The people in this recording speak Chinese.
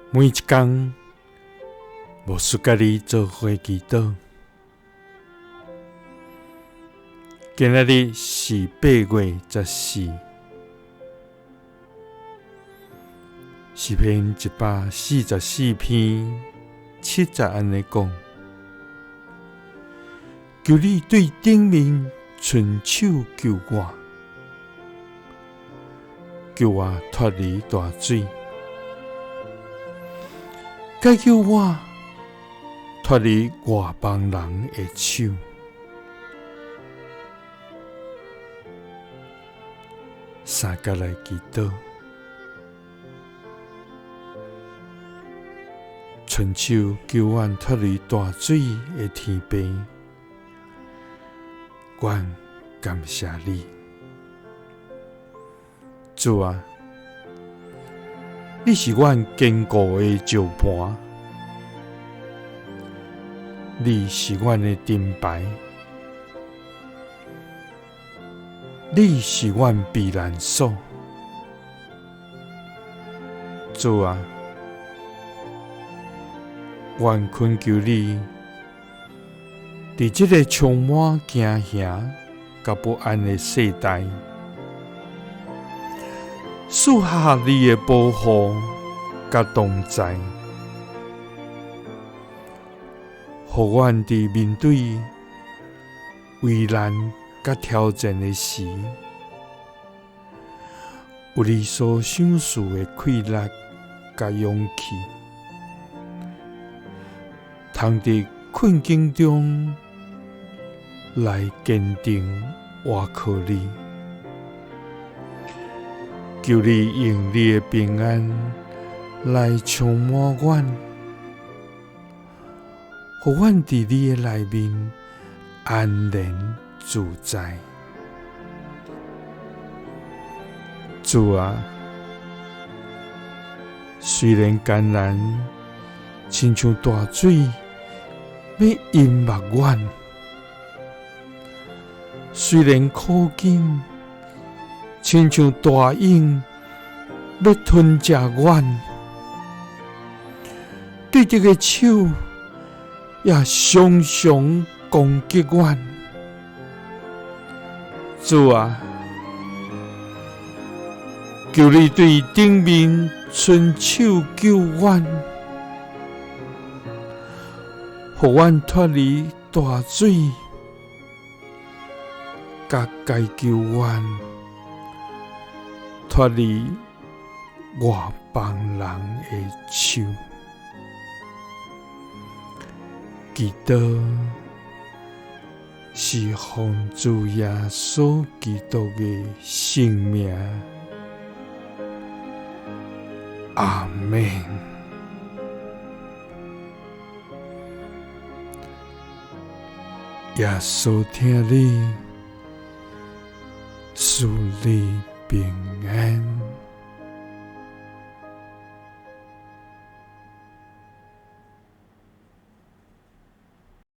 每一天，无输家己做伙祈祷。今仔日是8月14，诗篇144篇7安尼讲：求你对顶面伸手救我，救我脱离大水，解救我脱离外邦人的手。三甲来祈祷，伸手救阮脱离大水的天父，阮感谢你，主啊！你是阮坚固的石盘，你是阮的盾牌。你是阮避难所，主啊！愿恳求你，伫这个充满惊吓甲不安的世代，赐下你的保护甲同在，互阮伫面对危难甲挑战的时，有你所想事的气力甲勇气，通伫困境中来坚定倚靠你。求你用你的平安来充满阮，互阮伫你的内面安然自在。主啊，虽然艰难，亲像大水要淹没阮；虽然苦境，亲像大鹰要吞食阮；对敌的手也常常攻击阮。主啊，求你对顶面伸手救阮，互阮脱离大水，甲解救阮脱离外邦人的手。祈祷是奉主耶稣基督的圣名，阿们。耶稣听你，赐你平安。